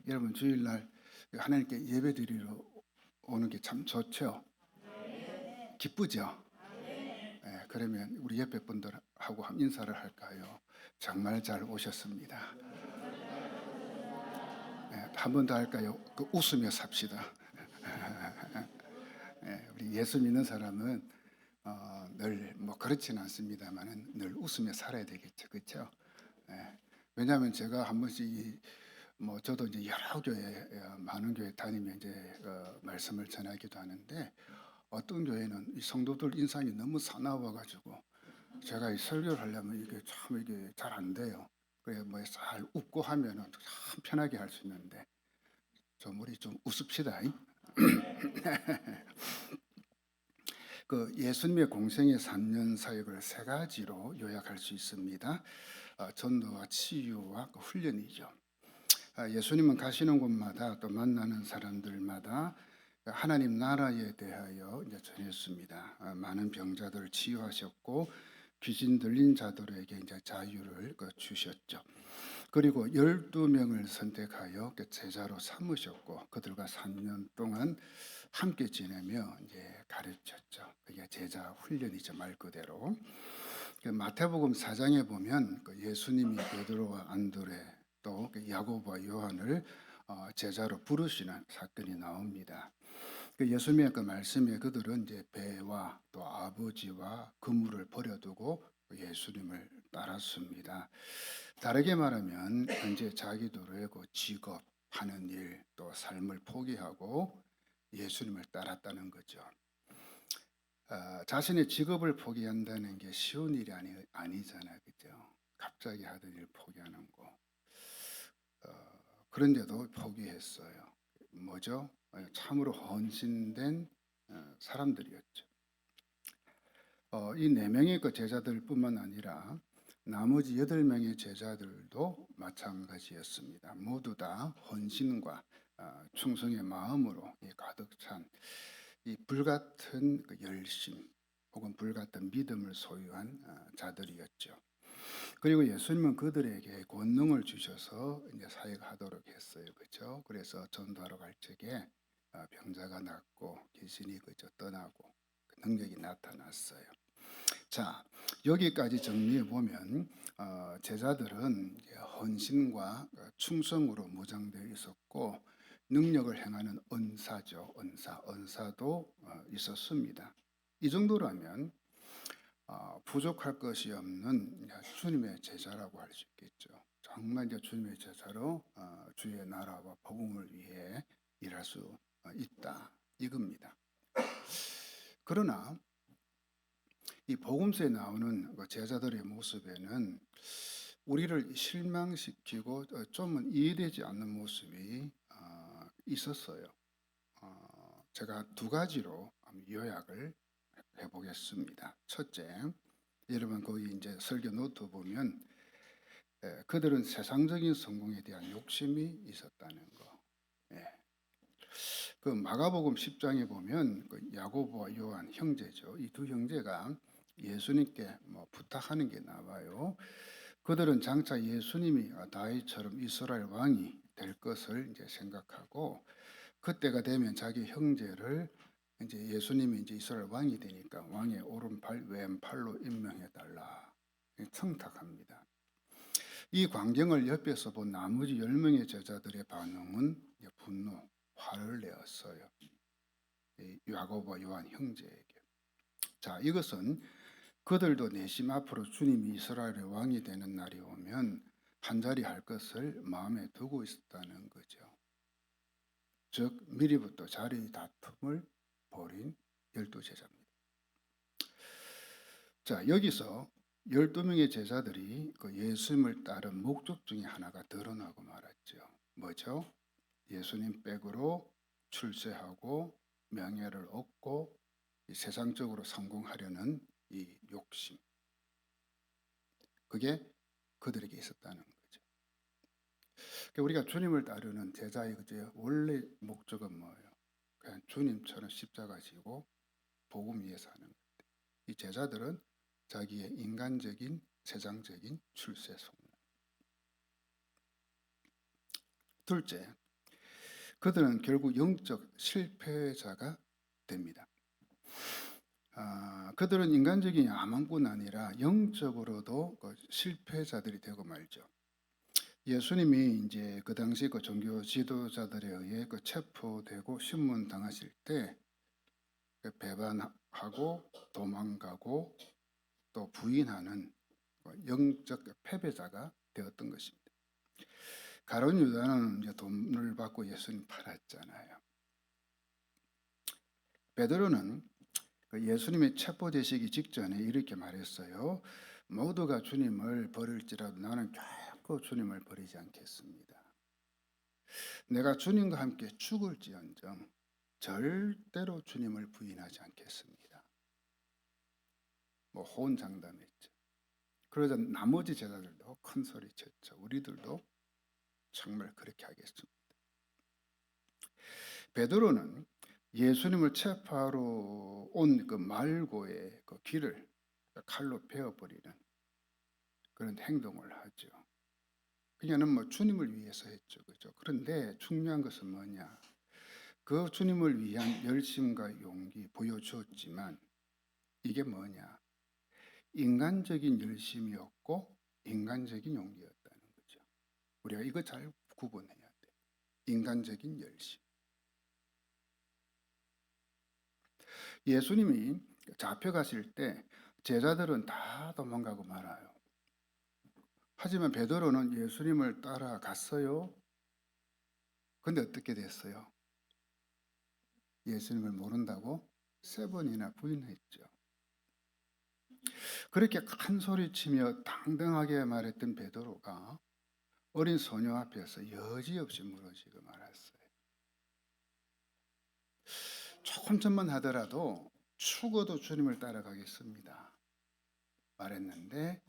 여러분 주일날 하나님께 예배드리러 오는 게 참 좋죠. 기쁘죠. 예, 그러면 우리 옆에 분들하고 한번 인사를 할까요? 정말 잘 오셨습니다. 예, 한 번 더 할까요? 웃으며 삽시다. 예, 우리 예수 믿는 사람은 늘 뭐 그렇지는 않습니다만은 늘 웃으며 살아야 되겠죠, 그렇죠? 예, 왜냐하면 제가 한 번씩 뭐 저도 이제 여러 교회 많은 교회 다니면 이제 말씀을 전하기도 하는데 어떤 교회는 이 성도들 인상이 너무 사나워가지고 제가 이 설교를 하려면 이게 참 이게 잘 안 돼요. 그래 뭐 잘 웃고 하면은 참 편하게 할 수 있는데 좀 우리 좀 웃읍시다. 그 예수님의 공생의 3년 사역을 세 가지로 요약할 수 있습니다. 전도와 치유와 그 훈련이죠. 예수님은 가시는 곳마다 또 만나는 사람들마다 하나님 나라에 대하여 이제 전했습니다. 많은 병자들을 치유하셨고 귀신 들린 자들에게 이제 자유를 주셨죠. 그리고 12명을 선택하여 제자로 삼으셨고 그들과 3년 동안 함께 지내며 이제 가르쳤죠. 그게 제자 훈련이죠, 말 그대로. 마태복음 4장에 보면 예수님이 베드로와 안드레 또 야고보와 요한을 제자로 부르시는 사건이 나옵니다. 예수님의 그 말씀에 그들은 이제 배와 또 아버지와 그물을 버려두고 예수님을 따랐습니다. 다르게 말하면 현재 자기들의 그 직업, 하는 일, 또 삶을 포기하고 예수님을 따랐다는 거죠. 자신의 직업을 포기한다는 게 쉬운 일이 아니잖아요, 그죠? 갑자기 하던 일 포기하는 거. 그런데도 포기했어요. 뭐죠? 참으로 헌신된 사람들이었죠. 이 4명의 그 제자들뿐만 아니라 나머지 8명의 제자들도 마찬가지였습니다. 모두 다 헌신과 충성의 마음으로 가득 찬 이 불같은 그 열심 혹은 불같은 믿음을 소유한 자들이었죠. 그리고 예수님은 그들에게 권능을 주셔서 이제 사역하도록 했어요, 그렇죠? 그래서 전도하러 갈 적에 병자가 낫고 귀신이 그저 떠나고 그 능력이 나타났어요. 자, 여기까지 정리해 보면 제자들은 헌신과 충성으로 무장되어 있었고 능력을 행하는 은사죠, 은사도 있었습니다. 이 정도라면 부족할 것이 없는 주님의 제자라고 할 수 있겠죠. 정말 이제 주님의 제자로 주의 나라와 복음을 위해 일할 수 있다 이겁니다. 그러나 이 복음서에 나오는 제자들의 모습에는 우리를 실망시키고 좀은 이해되지 않는 모습이 있었어요. 제가 2가지로 요약을 해보겠습니다. 첫째, 여러분 거기 이제 설교 노트 보면 그들은 세상적인 성공에 대한 욕심이 있었다는 거. 그 마가복음 10장에 보면 그 야고보와 요한 형제죠. 이 두 형제가 예수님께 뭐 부탁하는 게 나와요. 그들은 장차 예수님이 다윗처럼 이스라엘 왕이 될 것을 이제 생각하고 그때가 되면 자기 형제를 이제 예수님이 이제 이스라엘 왕이 되니까 왕의 오른팔 왼팔로 임명해 달라 청탁합니다. 이 광경을 옆에서 본 나머지 10명의 제자들의 반응은 분노, 화를 내었어요. 야고보와 요한 형제에게. 자, 이것은 그들도 내심 앞으로 주님이 이스라엘의 왕이 되는 날이 오면 한자리 할 것을 마음에 두고 있었다는 거죠. 즉 미리부터 자리 다툼을 벌인 12제자입니다. 자, 여기서 12명의 제자들이 그 예수님을 따른 목적 중에 하나가 드러나고 말았죠. 뭐죠? 예수님 백으로 출세하고 명예를 얻고 세상적으로 성공하려는 이 욕심. 그게 그들에게 있었다는 거죠. 그러니까 우리가 주님을 따르는 제자의 원래 목적은 뭐예요? 그냥 주님처럼 십자가 지고 복음 위에 사는 것. 이 제자들은 자기의 인간적인 세상적인 출세 소망. 둘째, 그들은 결국 영적 실패자가 됩니다. 그들은 인간적인 야망뿐 아니라 영적으로도 실패자들이 되고 말죠. 예수님이 이제 그 당시 그 종교 지도자들에 의해 체포되고 신문 당하실 때 배반하고 도망가고 또 부인하는 영적 패배자가 되었던 것입니다. 가룟 유다는 이제 돈을 받고 예수님 팔았잖아요. 베드로는 예수님의 체포되시기 직전에 이렇게 말했어요. 모두가 주님을 버릴지라도 나는 결코 주님을 버리지 않겠습니다. 내가 주님과 함께 죽을지언정 절대로 주님을 부인하지 않겠습니다. 호언장담했죠. 그러자 나머지 제자들도 큰 소리 쳤죠. 우리들도 정말 그렇게 하겠습니다. 베드로는 예수님을 체포하러 온 그 말고의 그 길을 칼로 베어버리는 그런 행동을 하죠. 그녀는 주님을 위해서 했죠, 그죠? 그런데 중요한 것은 뭐냐? 그 주님을 위한 열심과 용기 보여주었지만 이게 뭐냐? 인간적인 열심이었고 인간적인 용기였다는 거죠. 우리가 이거 잘 구분해야 돼. 인간적인 열심. 예수님이 잡혀가실 때 제자들은 다 도망가고 말아요. 하지만 베드로는 예수님을 따라갔어요. 근데 어떻게 됐어요? 예수님을 모른다고 3번이나 부인했죠. 그렇게 큰 소리치며 당당하게 말했던 베드로가 어린 소녀 앞에서 여지없이 무너지고 말았어요. 조금 전만 하더라도 죽어도 주님을 따라가겠습니다 말했는데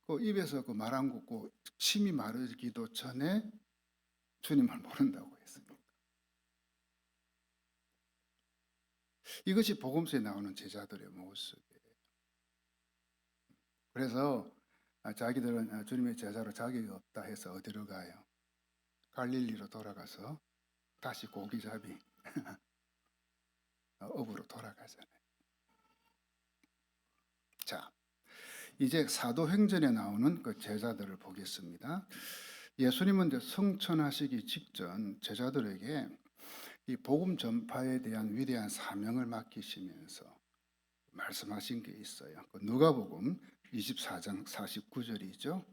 그 입에서 그 말 안 굳고 침이 마르기도 전에 주님을 모른다고 했습니다. 이것이 복음서에 나오는 제자들의 모습이에요. 그래서 자기들은 주님의 제자로 자격이 없다 해서 어디로 가요? 갈릴리로 돌아가서 다시 고기잡이 업으로 돌아가잖아요. 자, 이제 사도행전에 나오는 그 제자들을 보겠습니다. 예수님은 성천하시기 직전 제자들에게 이 복음 전파에 대한 위대한 사명을 맡기시면서 말씀하신 게 있어요. 누가복음 24장 49절이죠.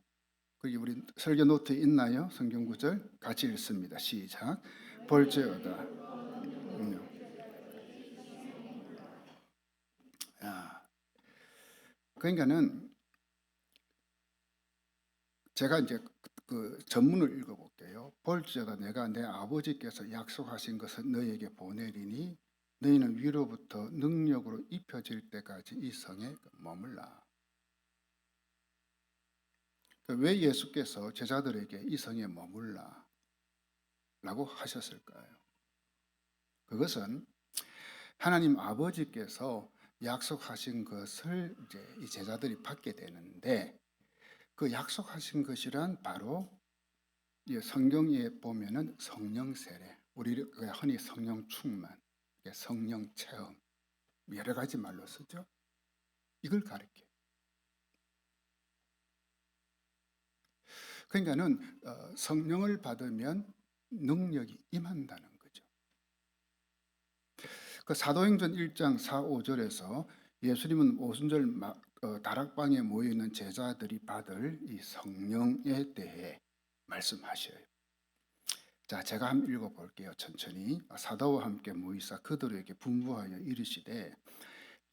거기 우리 설교 노트 있나요? 성경 구절 같이 읽습니다. 시작. 볼지어다. 그러니까는 제가 이제 그 전문을 읽어볼게요. 볼지어다 내가 내 아버지께서 약속하신 것을 너희에게 보내리니 너희는 위로부터 능력으로 입혀질 때까지 이 성에 머물라. 왜 예수께서 제자들에게 이 성에 머물라 라고 하셨을까요? 그것은 하나님 아버지께서 약속하신 것을 이제 이 제자들이 받게 되는데 그 약속하신 것이란 바로 성경에 보면은 성령 세례, 우리가 흔히 성령 충만, 성령 체험 여러 가지 말로 쓰죠. 이걸 가르쳐. 그러니까는 성령을 받으면 능력이 임한다는 거죠. 그 사도행전 1장 4, 5절에서 예수님은 오순절 다락방에 모여 있는 제자들이 받을 이 성령에 대해 말씀하셔요. 자, 제가 한번 읽어볼게요. 천천히. 사도와 함께 모이사 그들에게 분부하여 이르시되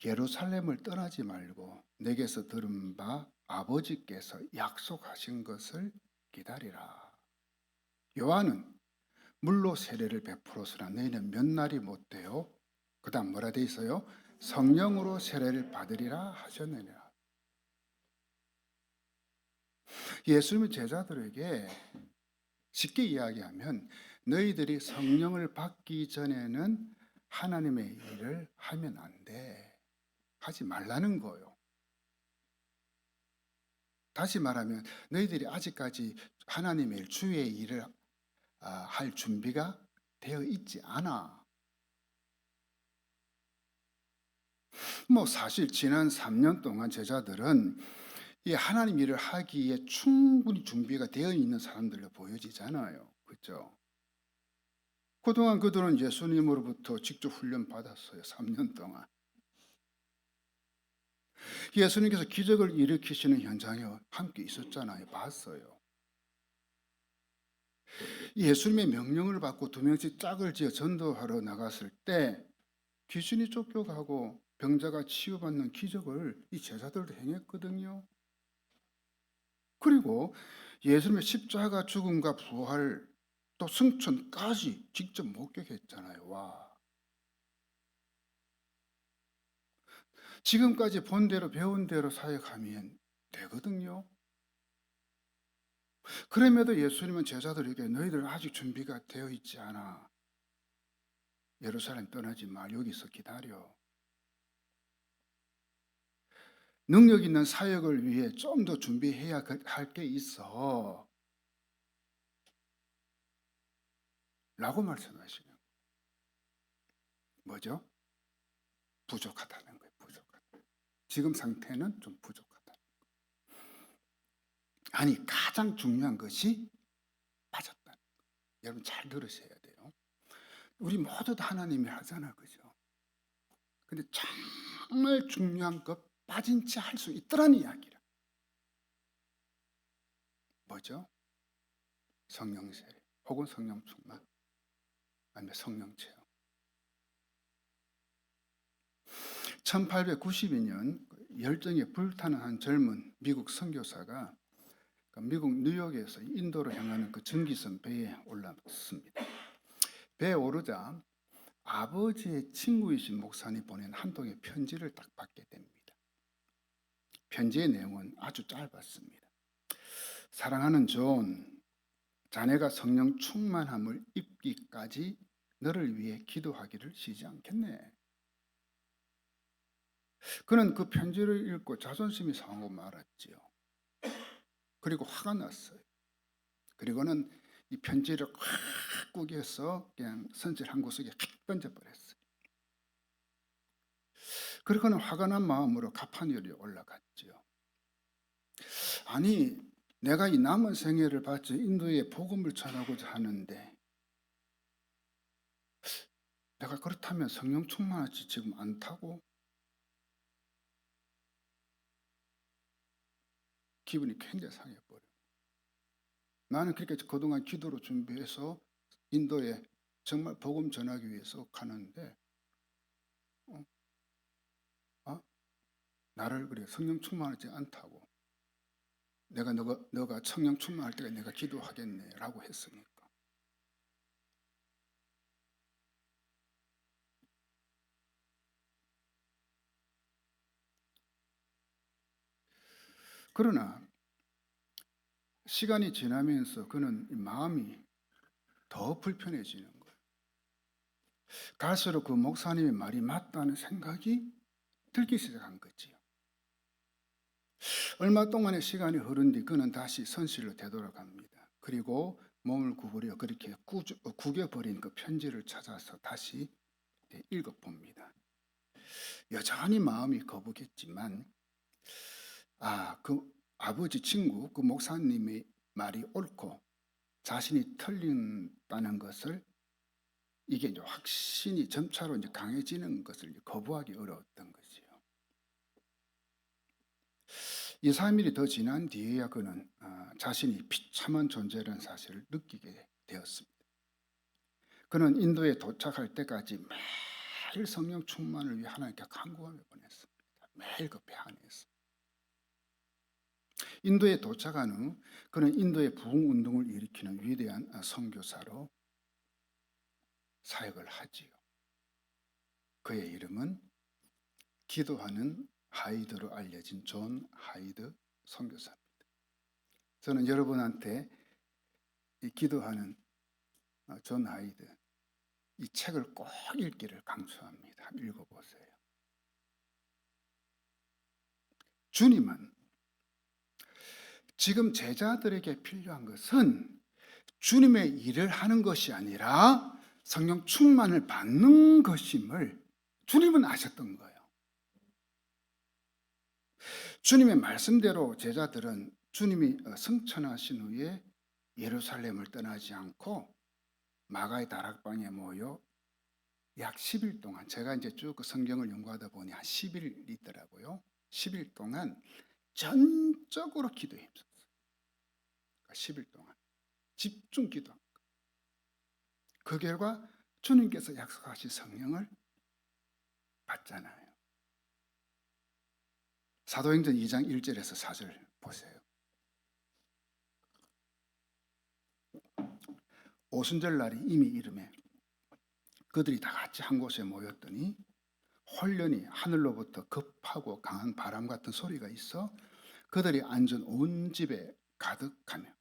예루살렘을 떠나지 말고 내게서 들은 바 아버지께서 약속하신 것을 기다리라. 요한은 물로 세례를 베풀었으나 너희는 몇 날이 못 되어 그 다음 뭐라 돼 있어요? 성령으로 세례를 받으리라 하셨느니라. 예수님의 제자들에게 쉽게 이야기하면 너희들이 성령을 받기 전에는 하나님의 일을 하면 안 돼. 하지 말라는 거예요. 다시 말하면 너희들이 아직까지 하나님의 일, 주의 일을 할 준비가 되어 있지 않아. 뭐 사실 지난 3년 동안 제자들은 이 하나님 일을 하기에 충분히 준비가 되어 있는 사람들로 보여지잖아요. 그렇죠? 그동안 그들은 예수님으로부터 직접 훈련 받았어요. 3년 동안. 예수님께서 기적을 일으키시는 현장에 함께 있었잖아요. 봤어요. 예수님의 명령을 받고 2명씩 짝을 지어 전도하러 나갔을 때 귀신이 쫓겨가고 병자가 치유받는 기적을 이 제자들도 행했거든요. 그리고 예수님의 십자가 죽음과 부활 또 승천까지 직접 목격했잖아요. 와. 지금까지 본 대로 배운 대로 사역하면 되거든요. 그럼에도 예수님은 제자들에게 너희들 아직 준비가 되어 있지 않아. 예루살렘 떠나지 마. 여기서 기다려. 능력 있는 사역을 위해 좀 더 준비해야 할 게 있어. 라고 말씀하시는 거예요. 뭐죠? 부족하다는 거예요. 부족하다. 지금 상태는 좀 부족하다. 아니, 가장 중요한 것이 빠졌다는 거예요. 여러분 잘 들으셔야 돼요. 우리 모두 다 하나님이 하잖아. 그죠? 근데 정말 중요한 것 빠진 채 할 수 있더라는 이야기라. 뭐죠? 성령 세례 혹은 성령 충만 아니면 성령 체험. 1892년 열정에 불타는 한 젊은 미국 선교사가 미국 뉴욕에서 인도로 향하는 그 전기선 배에 올랐습니다. 배에 오르자 아버지의 친구이신 목사님이 보낸 한 통의 편지를 딱 받게 됩니다. 편지의 내용은 아주 짧았습니다. 사랑하는 존, 자네가 성령 충만함을 입기까지 너를 위해 기도하기를 쉬지 않겠네. 그는 그 편지를 읽고 자존심이 상하고 말았지요. 그리고 화가 났어요. 그리고는 이 편지를 확 구겨서 그냥 선질 한 구석에 확 던져버렸어요. 그리고는 화가 난 마음으로 가판 위로 올라갔지요. 아니, 내가 이 남은 생애를 바쳐 인도에 복음을 전하고자 하는데 내가 그렇다면 성령 충만하지 지금 않다고? 기분이 굉장히 상해버려요. 나는 그렇게 그동안 기도로 준비해서 인도에 정말 복음 전하기 위해서 가는데 나를 그래 성령 충만하지 않다고. 내가 너가 성령 충만할 때가 내가 기도하겠네라고 했으니까. 그러나 시간이 지나면서 그는 마음이 더 불편해지는 거예요. 갈수록 그 목사님의 말이 맞다는 생각이 들기 시작한 거지요. 얼마 동안의 시간이 흐른 뒤 그는 다시 선실로 되돌아갑니다. 그리고 몸을 구부려 그렇게 구겨버린 그 편지를 찾아서 다시 읽어봅니다. 여전히 마음이 거북했지만 그 아버지 친구, 그 목사님의 말이 옳고 자신이 틀린다는 것을 이게 이제 확신이 점차로 이제 강해지는 것을 거부하기 어려웠던 거지요. 2, 3일이 더 지난 뒤에야 그는 자신이 비참한 존재라는 사실을 느끼게 되었습니다. 그는 인도에 도착할 때까지 매일 성령 충만을 위해 하나님께 간구하며 보냈습니다. 매일 그 배 안에서. 인도에 도착한 후 그는 인도의 부흥 운동을 일으키는 위대한 선교사로 사역을 하지요. 그의 이름은 기도하는 하이드로 알려진 존 하이드 선교사입니다. 저는 여러분한테 이 기도하는 존 하이드 이 책을 꼭 읽기를 강추합니다. 읽어보세요. 주님은 지금 제자들에게 필요한 것은 주님의 일을 하는 것이 아니라 성령 충만을 받는 것임을 주님은 아셨던 거예요. 주님의 말씀대로 제자들은 주님이 승천하신 후에 예루살렘을 떠나지 않고 마가의 다락방에 모여 약 10일 동안, 제가 이제 쭉 그 성경을 연구하다 보니 한 10일 있더라고요. 10일 동안 전적으로 기도에 힘썼어요. 10일 동안 집중 기도한 거예요. 그 결과 주님께서 약속하신 성령을 받잖아요. 사도행전 2장 1절에서 4절 보세요. 오순절 날이 이미 이르매 그들이 다 같이 한 곳에 모였더니 홀련히 하늘로부터 급하고 강한 바람 같은 소리가 있어 그들이 앉은 온 집에 가득하며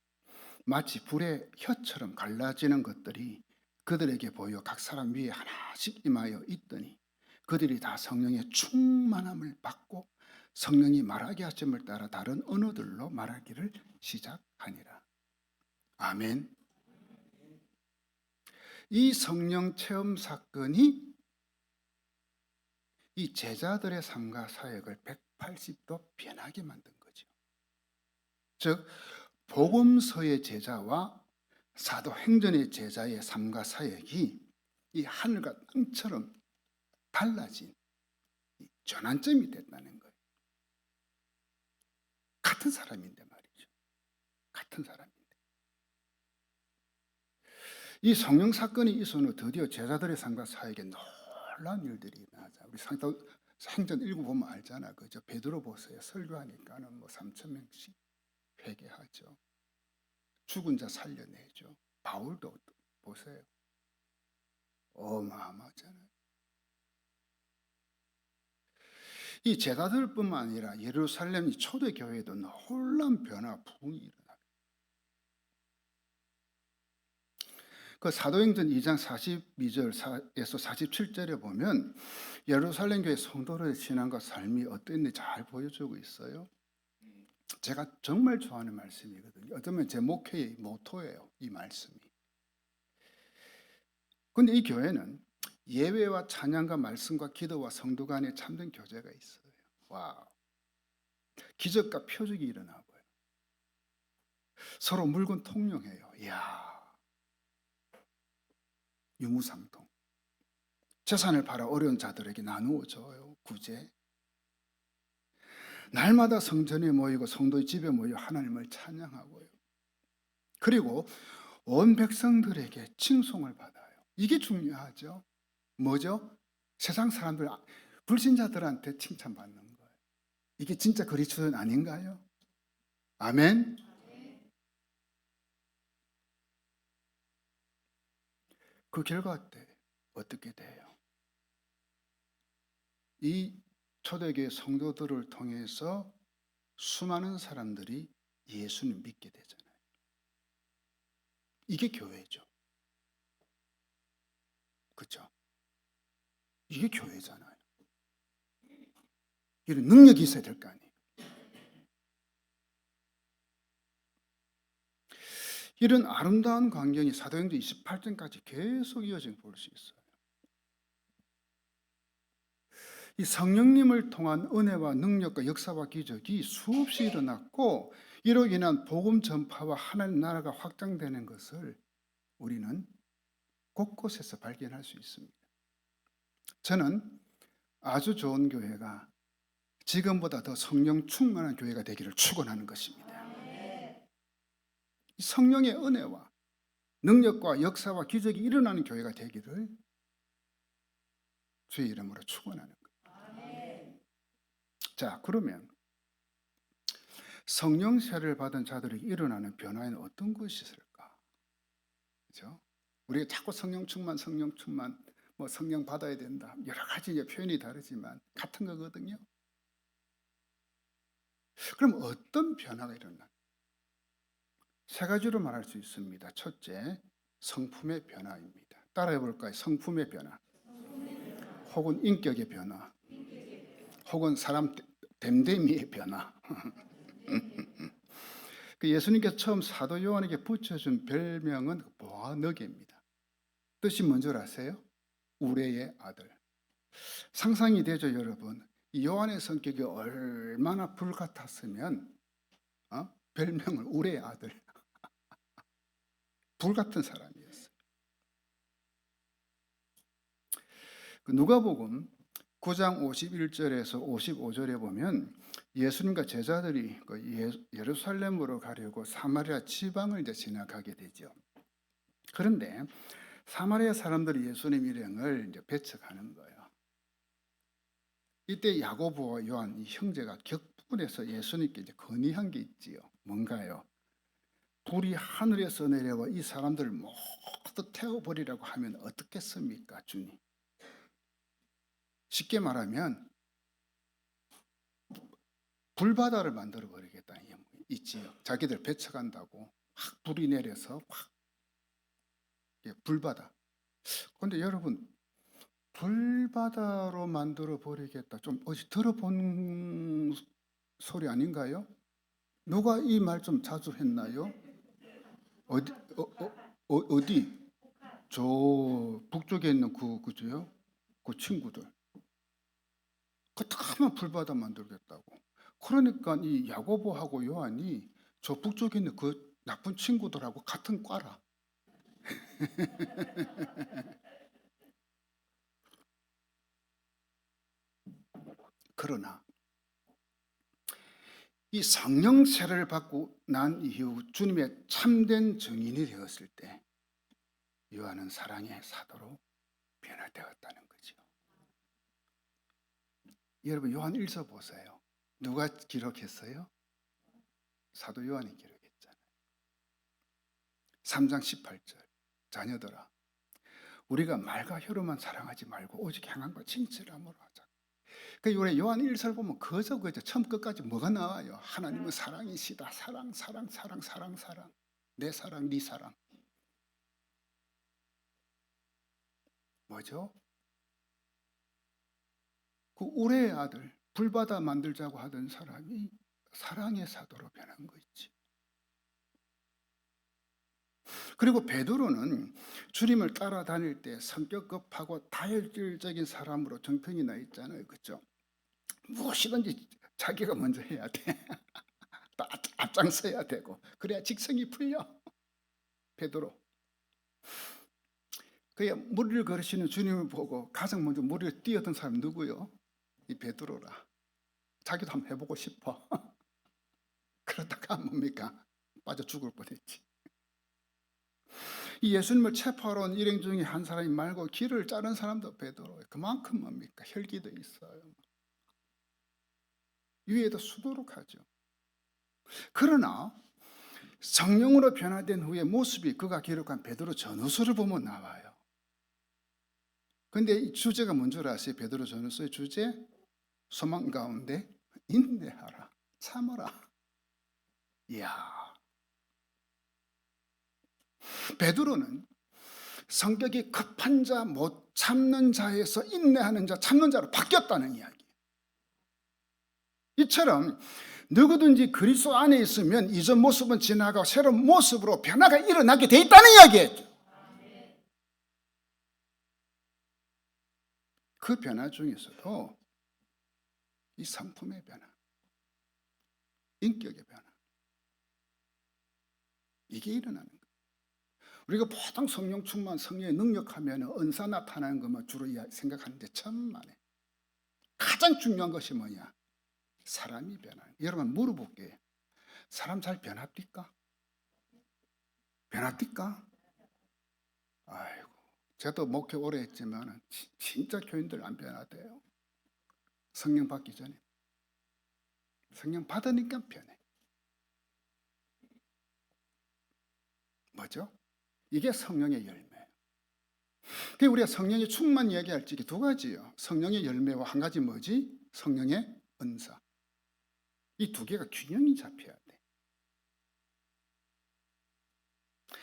마치 불의 혀처럼 갈라지는 것들이 그들에게 보여 각 사람 위에 하나씩 임하여 있더니 그들이 다 성령의 충만함을 받고 성령이 말하게 하심을 따라 다른 언어들로 말하기를 시작하니라. 아멘. 이 성령 체험 사건이 이 제자들의 삶과 사역을 180도 변하게 만든 거죠. 즉 복음서의 제자와 사도행전의 제자의 삶과 사역이 이 하늘과 땅처럼 달라진 전환점이 됐다는 거예요. 같은 사람인데 말이죠. 같은 사람인데. 이 성령 사건이 있은 후 드디어 제자들의 삶과 사역에 놀라운 일들이 일어나자. 우리 행전 1구 보면 알잖아. 그죠? 베드로 보세요. 설교하니까는 뭐 3,000명씩 회개하죠. 죽은 자 살려내죠. 바울도 보세요. 어마어마하잖아요. 이 제자들뿐만 아니라 예루살렘 초대교회에도 놀라운 변화, 부흥이 일어나요. 그 사도행전 2장 42절에서 47절에 보면 예루살렘 교회 성도들의 신앙과 삶이 어땠는지 잘 보여주고 있어요. 제가 정말 좋아하는 말씀이거든요. 어쩌면 제 목회의 모토예요, 이 말씀이. 근데 이 교회는 예배와 찬양과 말씀과 기도와 성도 간의 참된 교제가 있어요. 와, 기적과 표적이 일어나고요. 서로 물건 통용해요. 이야, 유무상통. 재산을 팔아 어려운 자들에게 나누어 줘요. 구제. 날마다 성전에 모이고 성도의 집에 모여 하나님을 찬양하고요. 그리고 온 백성들에게 칭송을 받아요. 이게 중요하죠. 뭐죠? 세상 사람들, 불신자들한테 칭찬받는 거예요. 이게 진짜 그리스도인 아닌가요? 아멘. 그 결과 어떻게 돼요? 이 초대교회 성도들을 통해서 수많은 사람들이 예수를 믿게 되잖아요. 이게 교회죠. 그렇죠? 이게 교회잖아요. 이런 능력이 있어야 될 거 아니에요. 이런 아름다운 광경이 사도행전 28장까지 계속 이어진 볼 수 있어요. 이 성령님을 통한 은혜와 능력과 역사와 기적이 수없이 일어났고 이로 인한 복음 전파와 하나님 나라가 확장되는 것을 우리는 곳곳에서 발견할 수 있습니다. 저는 아주 좋은 교회가 지금보다 더 성령 충만한 교회가 되기를 축원하는 것입니다. 성령의 은혜와 능력과 역사와 기적이 일어나는 교회가 되기를 주의 이름으로 축원하는 거예요. 자, 그러면 성령 세례를 받은 자들에게 일어나는 변화에는 어떤 것이 있을까? 그렇죠? 우리가 자꾸 성령 충만, 뭐 성령 받아야 된다. 여러 가지 표현이 다르지만 같은 거거든요. 그럼 어떤 변화가 일어나? 세 가지로 말할 수 있습니다. 첫째, 성품의 변화입니다. 따라해 볼까요? 성품의 변화. 혹은 인격의 변화. 혹은 사람 됨됨이의 변화. 그 예수님께서 처음 사도 요한에게 붙여준 별명은 보아너게입니다. 뜻이 뭔 줄 아세요? 우레의 아들. 상상이 되죠, 여러분? 이 요한의 성격이 얼마나 불같았으면 별명을 우레의 아들. 불같은 사람이었어요. 누가복음 9장 51절에서 55절에 보면 예수님과 제자들이 예루살렘으로 가려고 사마리아 지방을 이제 지나가게 되죠. 그런데 사마리아 사람들이 예수님 일행을 이제 배척하는 거예요. 이때 야고보와 요한 이 형제가 격분해서 예수님께 이제 건의한 게 있지요. 뭔가요? 불이 하늘에서 내려와 이 사람들을 모두 태워버리라고 하면 어떻겠습니까, 주님? 쉽게 말하면 불바다를 만들어 버리겠다는 얘기 있지요. 자기들 배척한다고 확 불이 내려서 확 불바다. 그런데 여러분, 불바다로 만들어 버리겠다. 좀 어디 들어본 소리 아닌가요? 누가 이 말 좀 자주 했나요? 어디? 저 북쪽에 있는 그죠요? 그 친구들. 어떻게 하면 불바다 만들겠다고. 그러니까 이 야고보하고 요한이 저 북쪽에 있는 그 나쁜 친구들하고 같은 과라. 그러나 이 성령 세례를 받고 난 이후 주님의 참된 증인이 되었을 때 요한은 사랑의 사도로 변화되었다는 거죠. 여러분, 요한 1서 보세요. 누가 기록했어요? 사도 요한이 기록했잖아요. 3장 18절. 자녀들아, 우리가 말과 혀로만 사랑하지 말고 오직 향함과 진실함으로 하자. 그 요한 1서를 보면 그저 처음 끝까지 뭐가 나와요? 하나님은 사랑이시다. 사랑. 내 사랑, 네 사랑. 뭐죠? 그 우레의 아들, 불바다 만들자고 하던 사람이 사랑의 사도로 변한 거 있지. 그리고 베드로는 주님을 따라다닐 때 성격 급하고 다혈질적인 사람으로 정평이 나 있잖아요. 그렇죠? 무엇이든지 자기가 먼저 해야 돼. 앞장서야 되고 그래야 직성이 풀려. 베드로. 그야 무리를 걸으시는 주님을 보고 가장 먼저 무리를 뛰었던 사람이 누구요? 이 베드로라. 자기도 한번 해보고 싶어. 그러다가 뭡니까? 빠져 죽을 뻔했지. 이 예수님을 체포하러 온 일행 중에 한 사람이 말고 길을 자른 사람도 베드로예요. 그만큼 뭡니까? 혈기도 있어요. 위에도 수두룩하죠. 그러나 성령으로 변화된 후의 모습이 그가 기록한 베드로 전후서를 보면 나와요. 근데 이 주제가 뭔 줄 아세요? 베드로 전후서의 주제? 소망 가운데 인내하라, 참아라. 이야. 베드로는 성격이 급한 자, 못 참는 자에서 인내하는 자, 참는 자로 바뀌었다는 이야기. 이처럼 누구든지 그리스도 안에 있으면 이전 모습은 지나가고 새로운 모습으로 변화가 일어나게 돼 있다는 이야기예요. 그 변화 중에서도 이 성품의 변화, 인격의 변화, 이게 일어나는 거예요. 우리가 보통 성령 충만, 성령의 능력하면 은사 나타나는 것만 주로 생각하는데 천만에 가장 중요한 것이 뭐냐? 사람이 변화해요. 여러분 물어볼게요. 사람 잘 변합니까? 변합니까? 아이고, 저도 목회 오래 했지만 진짜 교인들 안 변화돼요. 성령 받기 전에. 성령 받으니까 변해. 뭐죠? 이게 성령의 열매예요. 그게 우리가 성령의 충만 이야기할 적에 두 가지요. 성령의 열매와 한 가지 뭐지? 성령의 은사. 이 두 개가 균형이 잡혀야 돼.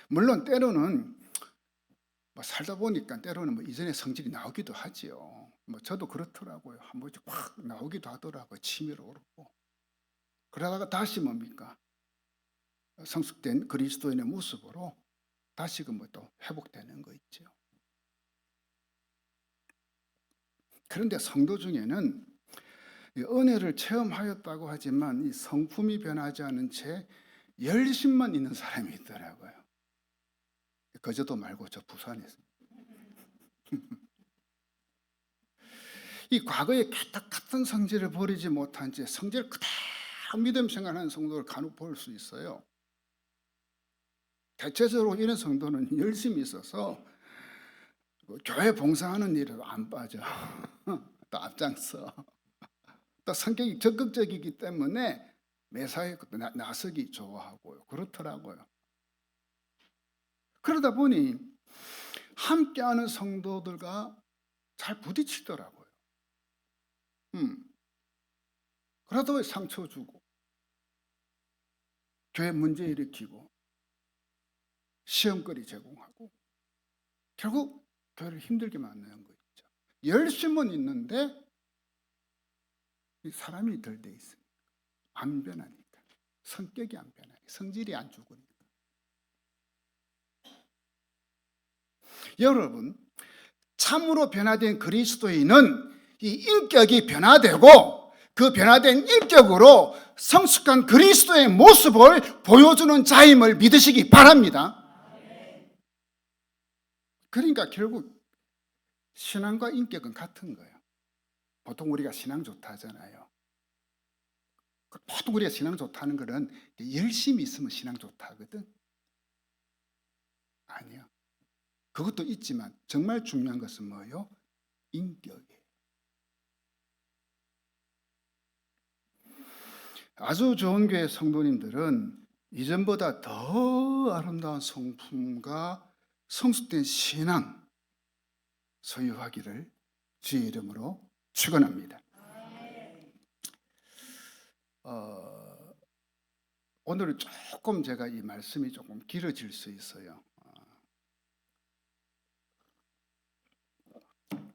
물론 때로는 살다 보니까 때로는 이전에 성질이 나오기도 하지요. 저도 그렇더라고요. 한 번씩 확 나오기도 하더라고요. 치밀어 오르고. 그러다가 다시 뭡니까? 성숙된 그리스도인의 모습으로 다시금 또 회복되는 거 있죠. 그런데 성도 중에는 이 은혜를 체험하였다고 하지만 이 성품이 변하지 않은 채 열심만 있는 사람이 있더라고요. 거제도 말고 저 부산에서. 이 과거에 같은 성질을 버리지 못한 채 성질 그대로 믿음 생활하는 성도를 간혹 볼 수 있어요. 대체적으로 이런 성도는 열심히 있어서 교회 봉사하는 일에도 안 빠져. 또 앞장서. 또 성격이 적극적이기 때문에 매사에 나서기 좋아하고요. 그렇더라고요. 그러다 보니 함께하는 성도들과 잘 부딪히더라고요. 그러다 보니 상처 주고 교회 문제 일으키고 시험거리 제공하고 결국 교회를 힘들게 만드는 거 있죠. 열심은 있는데 사람이 덜 돼 있으니까 안 변하니까 성격이 안 변하니까 성질이 안 죽으니까. 여러분, 참으로 변화된 그리스도인은 이 인격이 변화되고 그 변화된 인격으로 성숙한 그리스도의 모습을 보여주는 자임을 믿으시기 바랍니다. 그러니까 결국 신앙과 인격은 같은 거예요. 보통 우리가 신앙 좋다 하잖아요. 보통 우리가 신앙 좋다는 것은 열심히 있으면 신앙 좋다 하거든. 아니요. 그것도 있지만 정말 중요한 것은 뭐예요? 인격이에요. 아주 좋은 교회 성도님들은 이전보다 더 아름다운 성품과 성숙된 신앙 소유하기를 주의 이름으로 축원합니다. 오늘은 조금 제가 이 말씀이 조금 길어질 수 있어요.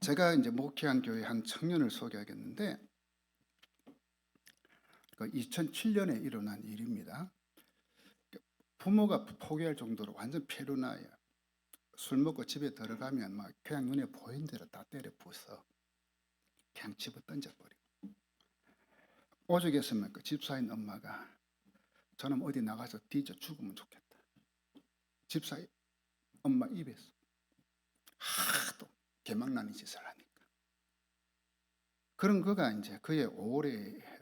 제가 이제 목회한 교회 한 청년을 소개하겠는데 2007년에 일어난 일입니다. 부모가 포기할 정도로 완전 페루나예요. 술 먹고 집에 들어가면 막 그냥 눈에 보이는 대로 다 때려 부숴. 그냥 집어 던져버리고. 오죽했으면 그 집사인 엄마가 저는 어디 나가서 뒤져 죽으면 좋겠다. 집사인 엄마 입에서 하도 개망나는 짓을 하니까. 그런 거가 이제 그의 올해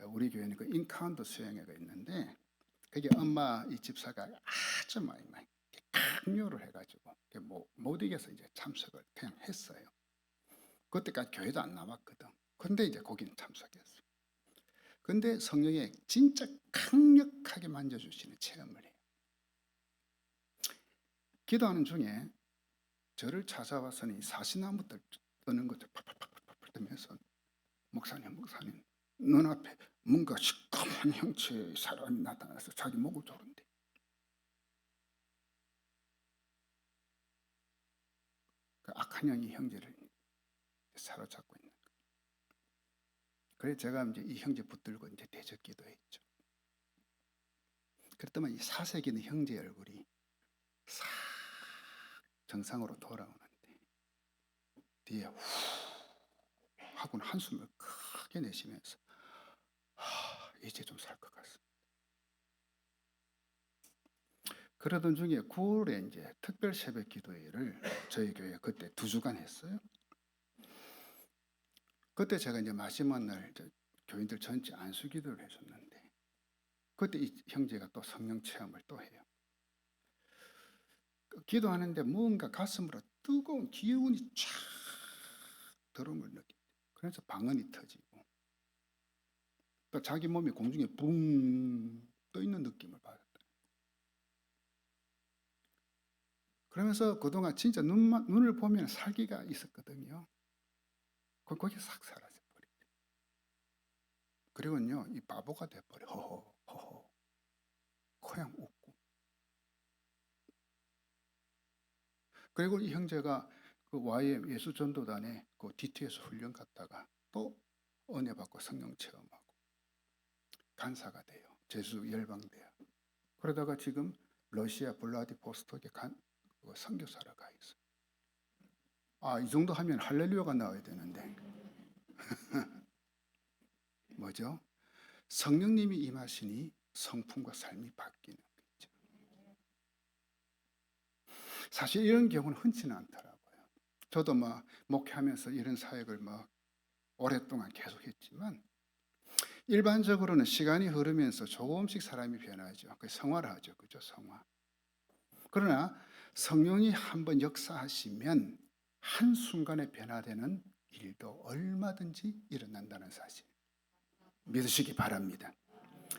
우리 교회는 그 인카운트 수행회가 있는데 그게 엄마 이 집사가 아주 많이 강요를 해가지고 못 이겨서 이제 참석을 그냥 했어요. 그때까지 교회도 안 나왔거든. 근데 이제 거기는 참석했어. 근데 성령이 진짜 강력하게 만져주시는 체험을 해요. 기도하는 중에 저를 찾아와서는 사시나무들 뜨는 것을 팍팍팍팍 뜨면서 목사님 눈앞에 뭔가 시커먼 형체의 사람이 나타나서 자기 목을 조른대. 그 악한 영이 형제를 사로잡고 있는 거예요. 그래서 제가 이제 이 형제 붙들고 이제 대적 기도했죠. 그랬더니 이 사색이는 형제 얼굴이 싹 정상으로 돌아오는데 뒤에 후 하고는 한숨을 크게 내쉬면서 이제 좀 살 것 같습니다. 그러던 중에 9월에 이제 특별 새벽 기도회를 저희 교회 그때 2주간 했어요. 그때 제가 이제 마지막 날 교인들 전체 안수 기도를 해줬는데 그때 이 형제가 또 성령 체험을 또 해요. 기도하는데 뭔가 가슴으로 뜨거운 기운이 쫙 들어온 걸 느끼고 그래서 방언이 터지고 또 자기 몸이 공중에 붕 떠 있는 느낌을 받았다. 그러면서 그동안 진짜 눈을 보면 살기가 있었거든요. 거기 싹 사라져버리고 그리고는요 이 바보가 돼버려. 허허 그냥 웃고. 그리고 이 형제가 그 YM 예수전도단에 그 DTS 훈련 갔다가 또 은혜 받고 성령 체험하고 간사가 돼요. 제수 열방대요. 그러다가 지금 러시아 블라디보스톡에 선교사로 가 있어요. 이 정도 하면 할렐루야가 나와야 되는데 뭐죠? 성령님이 임하시니 성품과 삶이 바뀌는 거죠. 사실 이런 경우는 흔치는 않더라고요. 저도 목회하면서 이런 사역을 오랫동안 계속했지만 일반적으로는 시간이 흐르면서 조금씩 사람이 변하죠. 그 성화하죠, 그죠? 성화. 그러나 성령이 한번 역사하시면 한 순간에 변화되는 일도 얼마든지 일어난다는 사실 믿으시기 바랍니다.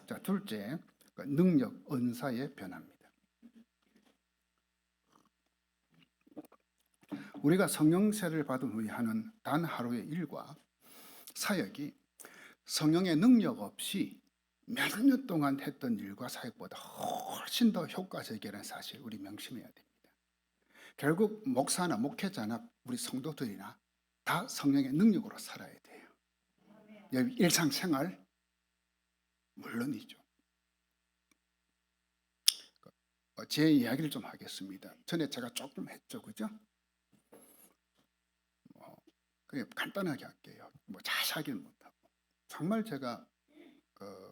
자, 둘째, 능력, 은사의 변화입니다. 우리가 성령세를 받은 후에 하는 단 하루의 일과 사역이 성령의 능력 없이 몇 년 동안 했던 일과 사역보다 훨씬 더 효과적이라는 사실 우리 명심해야 됩니다. 결국 목사나 목회자나 우리 성도들이나 다 성령의 능력으로 살아야 돼요. 일상생활 물론이죠. 제 이야기를 좀 하겠습니다. 전에 제가 조금 했죠, 그죠? 그냥 간단하게 할게요. 자세하게는 못하고. 정말 제가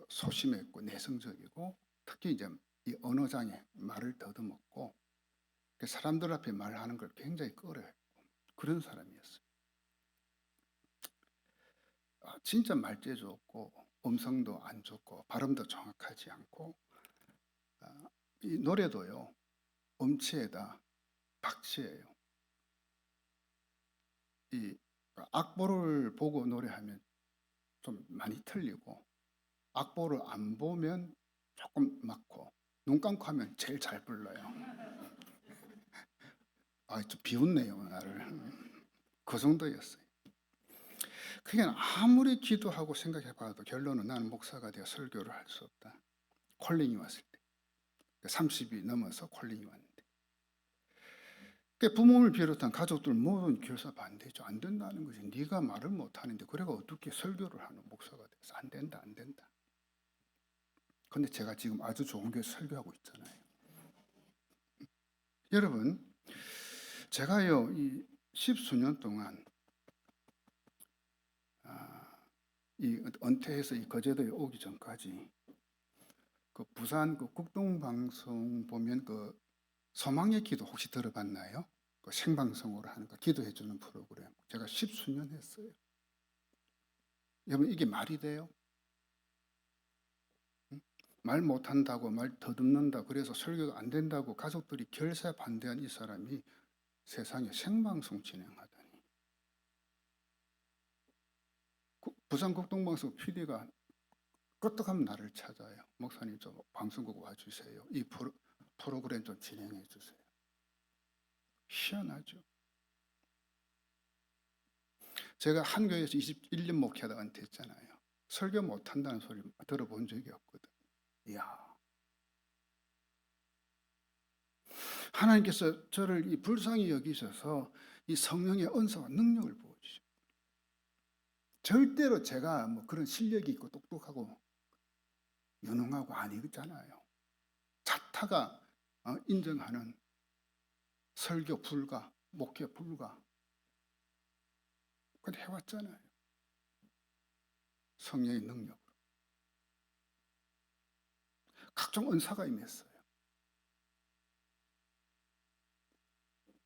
소심했고 내성적이고 특히 이제 이 언어장애 말을 더듬었고 사람들 앞에 말하는 걸 굉장히 꺼려했고 그런 사람이었어요. 진짜 말재주 없고 음성도 안 좋고 발음도 정확하지 않고 이 노래도요 음치에다 박치예요. 이 악보를 보고 노래하면 좀 많이 틀리고 악보를 안 보면 조금 맞고 눈 감고 하면 제일 잘 불러요. 좀 비웃네요 나를. 그 정도였어요. 그냥 아무리 기도하고 생각해봐도 결론은 나는 목사가 되어 설교를 할 수 없다. 콜링이 왔을 때 30이 넘어서 콜링이 왔는데 부모를 비롯한 가족들 모든 결사 반대죠. 안 된다는 거지. 네가 말을 못하는데 그래가 어떻게 설교를 하는 목사가 돼서 안 된다 안 된다. 근데 제가 지금 아주 좋은 교회 설교하고 있잖아요. 여러분 제가요 이 10수년 동안 이 은퇴해서 이 거제도에 오기 전까지 그 부산 그 국동방송 보면 그 소망의 기도 혹시 들어봤나요? 그 생방송으로 하는 거 기도해 주는 프로그램 제가 10수년 했어요. 여러분 이게 말이 돼요? 말 못한다고 말 더듬는다 그래서 설교가 안 된다고 가족들이 결사 반대한 이 사람이 세상에 생방송 진행하다니. 부산 국동방송 PD가 끄떡하면 나를 찾아요. 목사님 좀 방송국 와주세요. 이 프로그램 좀 진행해 주세요. 희한하죠. 제가 한 교회에서 21년 목회하다 은퇴했잖아요. 설교 못한다는 소리 들어본 적이 없거든. 이야. 하나님께서 저를 이 불쌍히 여기셔서 이 성령의 은사와 능력을 부어주시고 절대로 제가 그런 실력이 있고 똑똑하고 유능하고 아니잖아요. 자타가 인정하는 설교 불가, 목회 불가. 그걸 해왔잖아요. 성령의 능력으로. 각종 은사가 임했어요.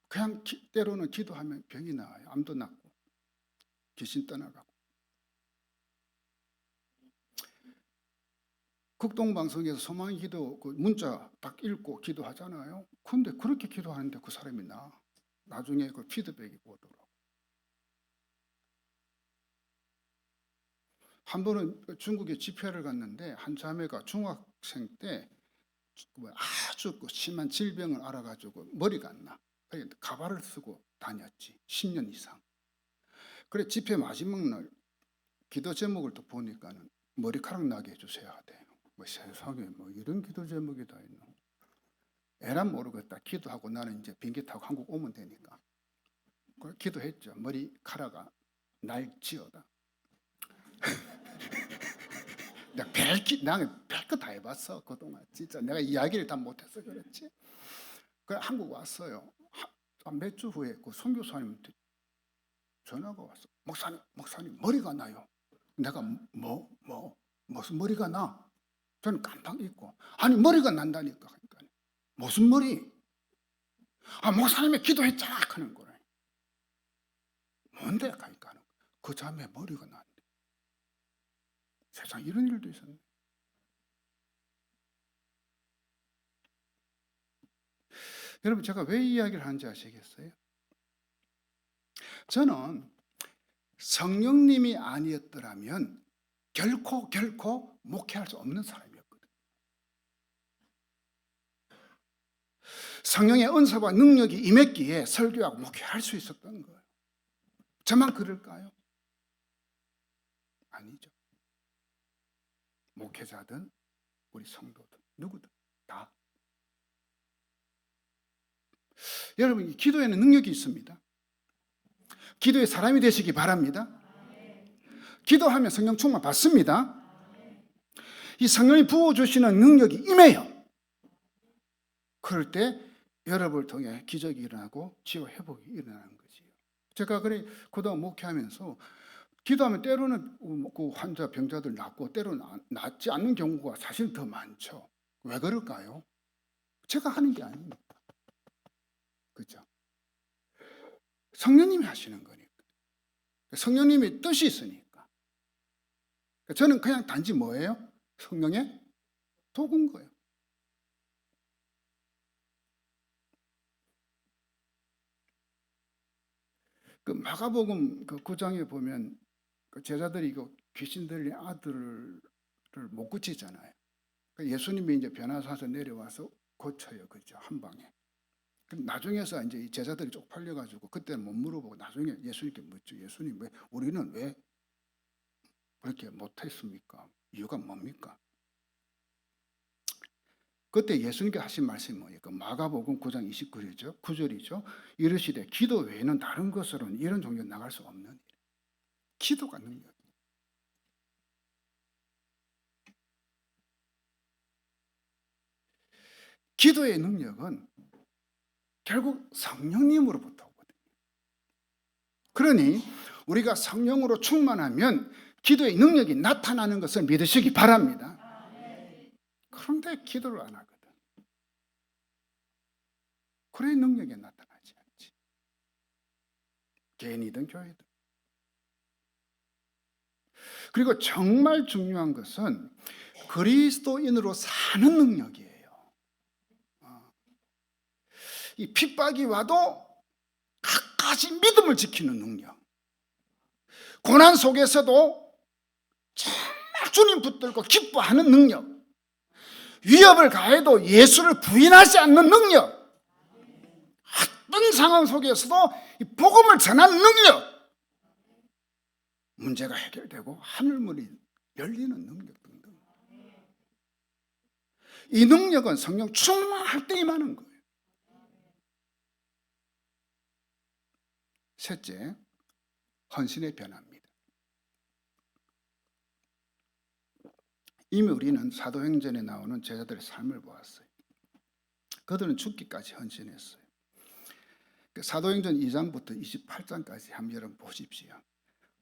그냥 때로는 기도하면 병이 나와요. 암도 낫고 귀신 떠나가고. 국동방송에서 소망의 기도 그 문자 딱 읽고 기도하잖아요. 근데 그렇게 기도하는데 그 사람이 나중에 그 피드백이 오더라고. 한 번은 중국에 집회를 갔는데 한 자매가 중학생 때 아주 심한 질병을 알아가지고 머리가 안 나. 가발을 쓰고 다녔지. 10년 이상. 그래 집회 마지막 날 기도 제목을 또 보니까는 머리카락 나게 해주세요 하대요. 세상에 이런 기도 제목이 다 있나. 애란 모르겠다. 기도하고 나는 이제 비행기 타고 한국 오면 되니까. 기도했죠. 머리카락아 날지어다. 내가 별거 다 해봤어 그동안. 진짜 내가 이야기를 다 못해서 그렇지. 한국 왔어요. 몇 주 후에 그 선교사님한테 전화가 왔어. 목사님 머리가 나요. 내가 무슨 머리가 나? 저는 깜빡 잊고, 아니 머리가 난다니까. 그러니까 무슨 머리? 목사님이 기도했잖아 하는 거래. 뭔데? 그러니까 그 자매의 머리가 난대. 세상 이런 일도 있었네. 여러분, 제가 왜 이 이야기를 하는지 아시겠어요? 저는 성령님이 아니었더라면 결코 목회할 수 없는 사람이었거든요. 성령의 은사와 능력이 임했기에 설교하고 목회할 수 있었던 거예요. 저만 그럴까요? 아니죠. 목회자든 우리 성도든 누구든 다. 여러분, 기도에는 능력이 있습니다. 기도의 사람이 되시기 바랍니다. 기도하면 성령 충만 받습니다. 이 성령이 부어주시는 능력이 임해요. 그럴 때 여러분을 통해 기적이 일어나고 치유 회복이 일어나는 거지요. 제가 그동안 목회하면서 기도하면 때로는 그 환자 병자들 낫고 때로는 낫지 않는 경우가 사실 더 많죠. 왜 그럴까요? 제가 하는 게 아닙니다. 그렇죠? 성령님이 하시는 거니까. 성령님의 뜻이 있으니까. 저는 그냥 단지 뭐예요? 성령의 도구인 거예요. 그 마가복음 그 9장에 보면 그 제자들이 그 귀신 들린 아들을 못 고치잖아요. 예수님이 이제 변화사서 내려와서 고쳐요, 그죠? 한 방에. 나중에서 이제 이 제자들이 쪽팔려가지고 그때는 못 물어보고 나중에 예수님께 묻죠. 예수님, 우리는 왜 그렇게 못했습니까? 이유가 뭡니까? 그때 예수님께 하신 말씀이 뭐예요? 그 마가복음 9장 29절이죠. 9절이죠. 이르시되 기도 외에는 다른 것으로는 이런 종교 나갈 수 없는 일. 기도가 능력. 기도의 능력은 결국 성령님으로부터 오거든요. 그러니 우리가 성령으로 충만하면 기도의 능력이 나타나는 것을 믿으시기 바랍니다. 그런데 기도를 안 하거든. 그래 능력이 나타나지 않지. 개인이든 교회든. 그리고 정말 중요한 것은 그리스도인으로 사는 능력이에요. 이 핍박이 와도 끝까지 믿음을 지키는 능력. 고난 속에서도 정말 주님 붙들고 기뻐하는 능력. 위협을 가해도 예수를 부인하지 않는 능력. 어떤 상황 속에서도 이 복음을 전하는 능력. 문제가 해결되고 하늘문이 열리는 능력 등등. 이 능력은 성령 충만할 때 임하는 거예요. 셋째, 헌신의 변화입니다. 이미 우리는 사도행전에 나오는 제자들의 삶을 보았어요. 그들은 죽기까지 헌신했어요. 사도행전 2장부터 28장까지 한번 여러분 보십시오.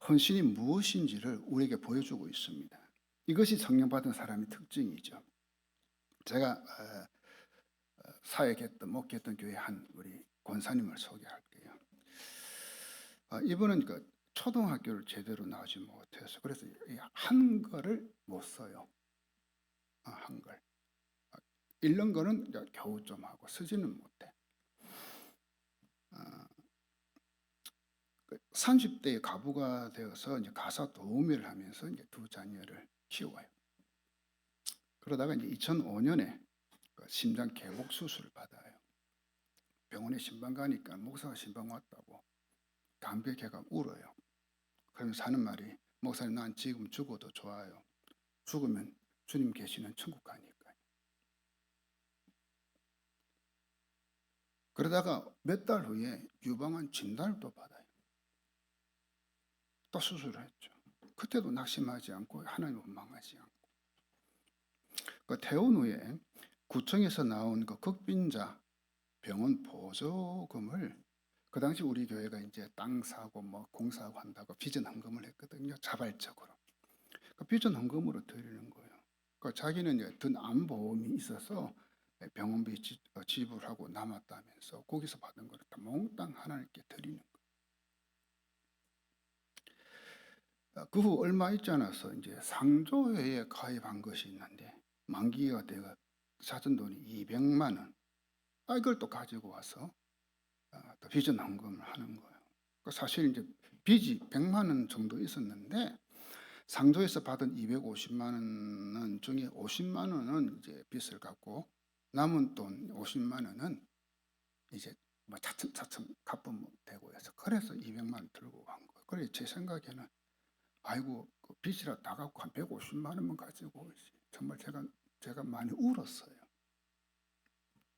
헌신이 무엇인지를 우리에게 보여주고 있습니다. 이것이 성령 받은 사람의 특징이죠. 제가 사역했던 목회했던 교회 한 우리 권사님을 소개할게요. 이분은 그 초등학교를 제대로 나오지 못해서 그래서 한글을 못 써요. 한글 읽는 거는 겨우 좀 하고 쓰지는 못해. 30대에 가부가 되어서 이제 가사 도우미를 하면서 이제 두 자녀를 키워요. 그러다가 이제 2005년에 심장 개복 수술을 받아요. 병원에 신방 가니까 목사가 신방 왔다고 감격해가 울어요. 그러면서 하는 말이 목사님 난 지금 죽어도 좋아요. 죽으면 주님 계시는 천국 가니까. 그러다가 몇 달 후에 유방암 진단을 또 받아요. 또 수술을 했죠. 그때도 낙심하지 않고 하나님 원망하지 않고. 그 퇴원 후에 구청에서 나온 그 극빈자 병원 보조금을 그 당시 우리 교회가 이제 땅 사고 뭐 공사하고 한다고 빚은 헌금을 했거든요. 자발적으로. 빚은 헌금으로 드리는 거예요. 그러니까 자기는 이제 든 암보험이 있어서 병원비 지불하고 남았다면서 거기서 받은 거를 다 몽땅 하나님께 드리는 거예요. 그 후 얼마 있지 않아서 이제 상조회에 가입한 것이 있는데 만기가 돼가 찾은 돈이 200만 원. 이걸 또 가지고 와서 또 빚은 헌금을 하는 거예요. 사실 이제 빚이 100만 원 정도 있었는데 상조에서 받은 250만 원 중에 50만 원은 이제 빚을 갚고 남은 돈 50만 원은 이제 뭐 차츰차츰 갚으면 되고 해서 그래서 200만 원 들고 간 거예요. 그래 제 생각에는 아이고 그 빚이라 다 갖고 한 150만 원만 가지고 정말 제가 많이 울었어요.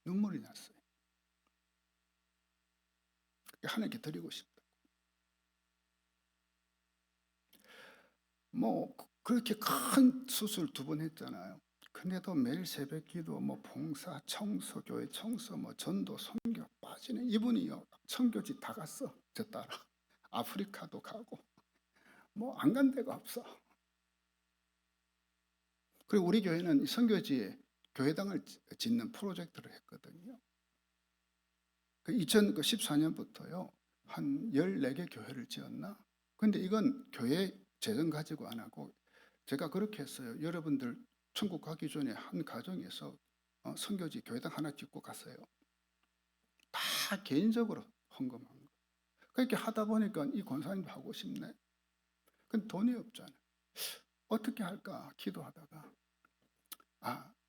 눈물이 났어요. 하나님께 드리고 싶다. 뭐 그렇게 큰 수술 2번 했잖아요. 근데도 매일 새벽기도, 뭐 봉사, 청소, 교회 청소, 뭐 전도, 선교 빠지는 이분이요. 청교지 다 갔어. 저 따라 아프리카도 가고 뭐 안 간 데가 없어. 그리고 우리 교회는 선교지에 교회당을 짓는 프로젝트를 했거든요. 2014년부터요 한 14개 교회를 지었나? 근데 이건 교회 재정 가지고 안 하고 제가 그렇게 했어요. 여러분들 천국 가기 전에 한 가정에서 선교지 교회당 하나 짓고 갔어요. 다 개인적으로 헌금한 거. 그렇게 하다 보니까 이 권사님도 하고 싶네. 근데 돈이 없잖아. 어떻게 할까 기도하다가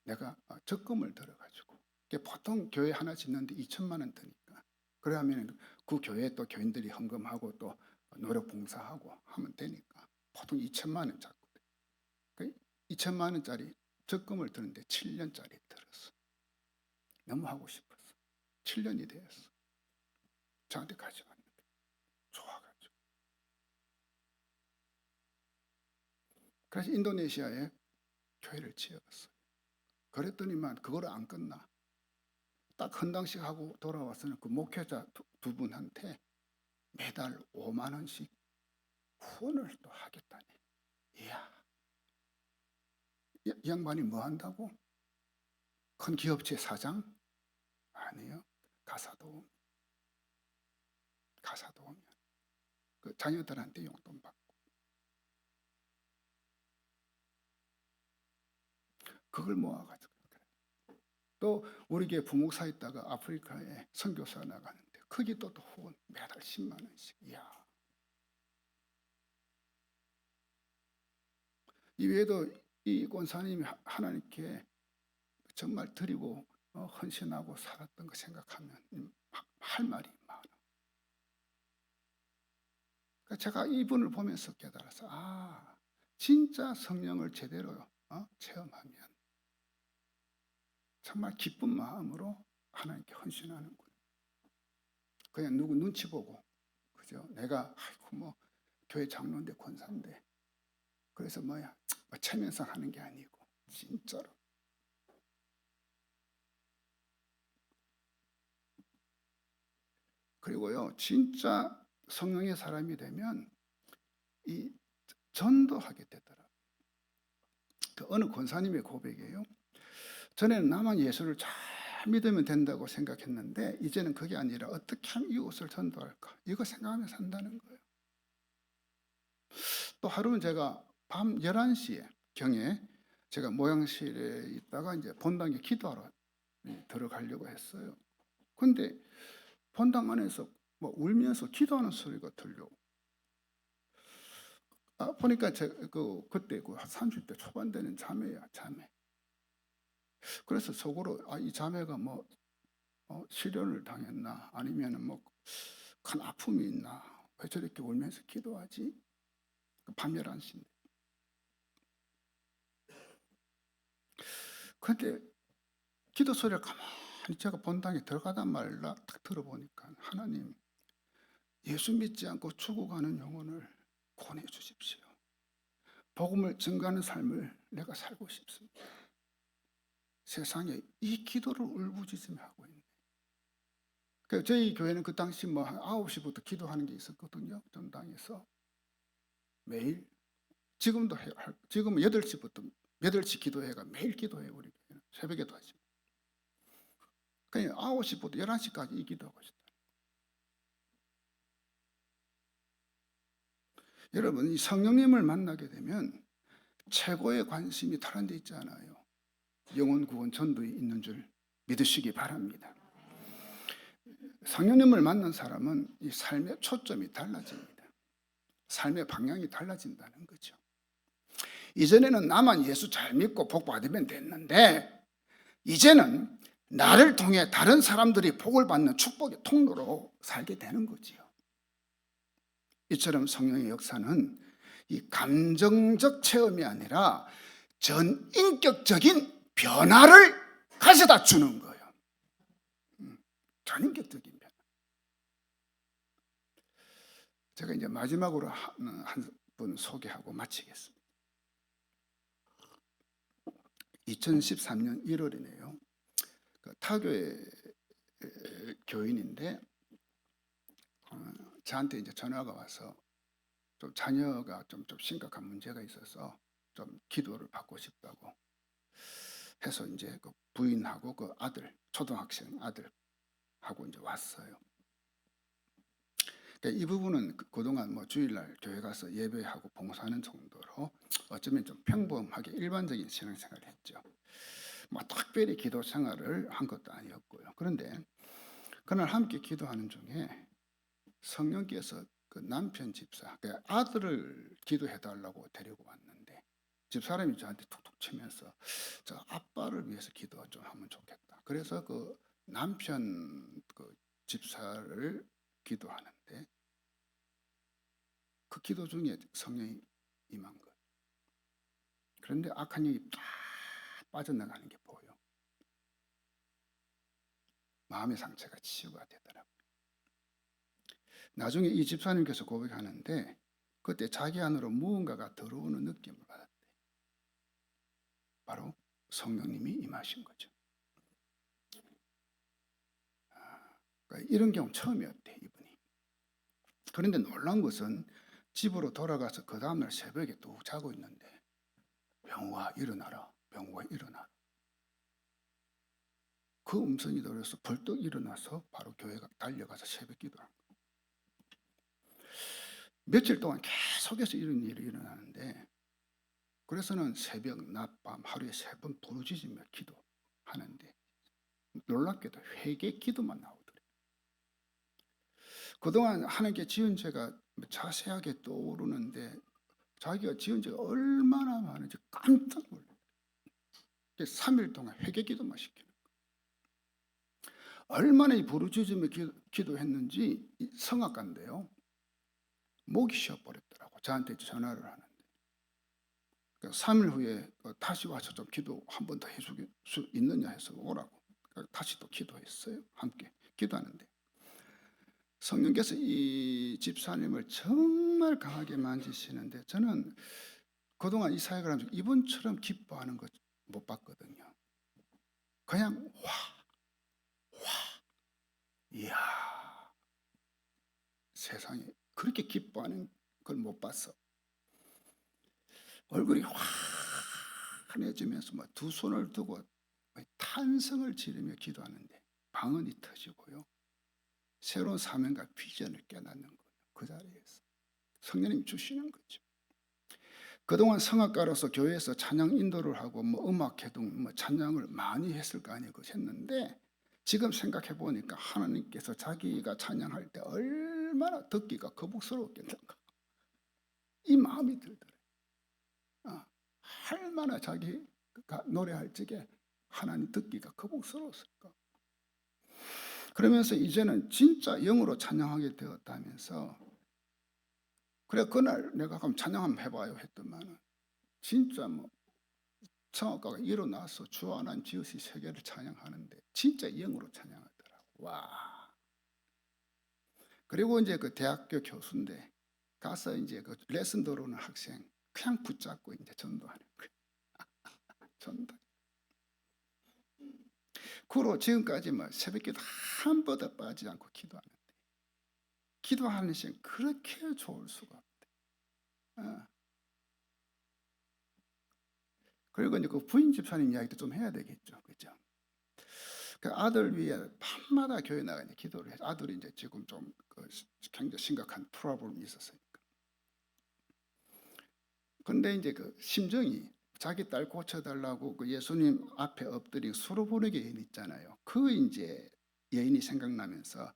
내가 적금을 들어가지고 보통 교회 하나 짓는데 2천만 원 드니까 그러면 그 교회에 또 교인들이 헌금하고 또 노력 봉사하고 하면 되니까 보통 2천만 원 잡고 그 2천만 원짜리 적금을 드는데 7년짜리 들었어. 너무 하고 싶었어. 7년이 되었어. 저한테 가져왔는데 좋아가지고. 그래서 인도네시아에 교회를 지었어요. 그랬더니만 그거를 안 끝나. 딱 헌당식 하고 돌아와서는 그 목회자 두 분한테 매달 5만 원씩 후원을 또 하겠다니. 이야, 이 양반이 뭐 한다고? 큰 기업체 사장? 아니요. 가사도우미. 그 자녀들한테 용돈 받고. 그걸 모아가지고. 또 우리 교회 부목사 있다가 아프리카에 선교사 나가는데 거기 또 후원 매달 10만 원씩. 이야. 이 외에도 이 권사님이 하나님께 정말 드리고 헌신하고 살았던 거 생각하면 할 말이 많아. 그러니까 제가 이분을 보면서 깨달아서 진짜 성령을 제대로 체험하면 정말 기쁜 마음으로 하나님께 헌신하는구나. 그냥 누구 눈치 보고 그죠? 내가 뭐 교회 장로인데 권사인데 그래서 체면상 하는 게 아니고 진짜로. 그리고요 진짜 성령의 사람이 되면 이 전도하게 되더라고요. 그 어느 권사님의 고백이에요. 전에는 나만 예수를 잘 믿으면 된다고 생각했는데 이제는 그게 아니라 어떻게 하면 이웃을 전도할까 이거 생각하며 산다는 거예요. 또 하루는 제가 밤 11시에 경에 제가 모양실에 있다가 이제 본당에 기도하러 들어가려고 했어요. 근데 본당 안에서 울면서 기도하는 소리가 들려. 보니까 그때 30대 초반 되는 자매야, 자매. 그래서 속으로 이 자매가 실연을 당했나 아니면 큰 아픔이 있나 왜 저렇게 울면서 기도하지? 밤 11시인데. 그런데 기도 소리를 가만히 제가 본당에 들어가다 말라 딱 들어보니까 하나님 예수 믿지 않고 죽어가는 영혼을 구원해 주십시오. 복음을 증거하는 삶을 내가 살고 싶습니다. 세상에 이 기도를 울부짖으며 있네. 그러니까 저희 교회는 그 당시 한 9시부터 기도하는 게 있었거든요. 전당에서 매일 지금도 지금은 8시부터 8시 기도회가 매일 기도해요. 우리 새벽에도 하지. 그냥 9시부터 11시까지 이 기도하고 있다. 여러분, 이 성령님을 만나게 되면 최고의 관심이 다른 데 있지 않아요. 영혼 구원 전도에 있는 줄 믿으시기 바랍니다. 성령님을 만난 사람은 이 삶의 초점이 달라집니다. 삶의 방향이 달라진다는 거죠. 이전에는 나만 예수 잘 믿고 복 받으면 됐는데, 이제는 나를 통해 다른 사람들이 복을 받는 축복의 통로로 살게 되는 거지요. 이처럼 성령의 역사는 이 감정적 체험이 아니라 전인격적인 변화를 가져다 주는 거예요. 전인격적인 변화. 제가 이제 마지막으로 한 분 소개하고 마치겠습니다. 2013년 1월이네요. 타교의 교인인데 저한테 이제 전화가 와서 좀 자녀가 좀 심각한 문제가 있어서 좀 기도를 받고 싶다고 해서 이제 그 부인하고 그 아들, 초등학생 아들하고 이제 왔어요. 그러니까 이 부분은 그동안 뭐 주일날 교회 가서 예배하고 봉사하는 정도로 어쩌면 좀 평범하게 일반적인 신앙생활을 했죠. 뭐 특별히 기도 생활을 한 것도 아니었고요. 그런데 그날 함께 기도하는 중에 성령께서 그 남편 집사, 그 아들을 기도해달라고 데리고 왔는데 집사람이 저한테 툭툭 치면서 저 아빠를 위해서 기도 좀 하면 좋겠다. 그래서 그 남편 그 집사를 기도하는데 그 기도 중에 성령이 임한 거예요. 그런데 악한 영이 딱 빠져나가는 게 보여. 마음의 상처가 치유가 되더라고요. 나중에 이 집사님께서 고백하는데 그때 자기 안으로 무언가가 들어오는 느낌을 받았대. 바로 성령님이 임하신 거죠. 그러니까 이런 경우 처음이었대, 이분이. 그런데 놀라운 것은 집으로 돌아가서 그 다음날 새벽에 또 자고 있는데 병우아 일어나라, 병우아 일어나라. 그 음성이 들려서 벌떡 일어나서 바로 교회가 달려가서 새벽 기도한 거예요. 며칠 동안 계속해서 이런 일이 일어나는데 그래서는 새벽, 낮, 밤 하루에 3번 부르짖으며 기도하는데 놀랍게도 회개 기도만 나오더래요. 그동안 하나님께 지은 죄가 자세하게 떠오르는데 자기가 지은 죄가 얼마나 많은지 깜짝 놀라요. 3일 동안 회개 기도만 시키는 거예요. 얼마나 부르짖으며 기도했는지 성악가인데요. 목이 쉬어버렸더라고. 저한테 전화를 하는데 3일 후에 다시 와서 좀 기도 한 번 더 해줄 수 있느냐 해서 오라고. 다시 또 기도했어요. 함께 기도하는데 성령께서 이 집사님을 정말 강하게 만지시는데 저는 그동안 이 사역을 하면서 이분처럼 기뻐하는 것 못 봤거든요. 그냥 이야, 세상에 그렇게 기뻐하는 걸 못 봤어. 얼굴이 환해지면서 막 두 손을 두고 탄성을 지르며 기도하는데 방언이 터지고요. 새로운 사명과 비전을 깨닫는 거예요. 그 자리에서 성령님이 주시는 거죠. 그동안 성악가로서 교회에서 찬양 인도를 하고 뭐 음악 해동, 뭐 찬양을 많이 했을 거 아니에요. 했는데 지금 생각해 보니까 하나님께서 자기가 찬양할 때 얼마나 듣기가 거북스러웠겠는가. 이 마음이 들더래요. 얼마나 자기가 노래할 적에 하나님 듣기가 거북스러웠을까. 그러면서 이제는 진짜 영으로 찬양하게 되었다면서 그래 그날 내가 그럼 찬양 한번 해봐요 했더만 진짜 뭐 성악가가 일어나서 주 하나님 지으신 세계를 찬양하는데 진짜 영으로 찬양하더라고. 와. 그리고 이제 그 대학교 교수인데 가서 이제 그 레슨 들어오는 학생 그냥 붙잡고 이제 전도하는 거예요. 전도. 그 후로 지금까지 뭐 새벽기도 한 번도 빠지지 않고 기도하는데 기도하는 시간 그렇게 좋을 수가 없대. 그리고 이제 그 부인 집사님 이야기도 좀 해야 되겠죠. 그죠? 그 아들 위해 밤마다 교회 나가 이제 기도를 해서 아들이 이제 지금 좀 굉장히 심각한 프로블럼이 있었으니까. 근데 이제 그 심정이 자기 딸 고쳐달라고 그 예수님 앞에 엎드린 수로 보내기 여인 있잖아요. 그 이제 여인이 생각나면서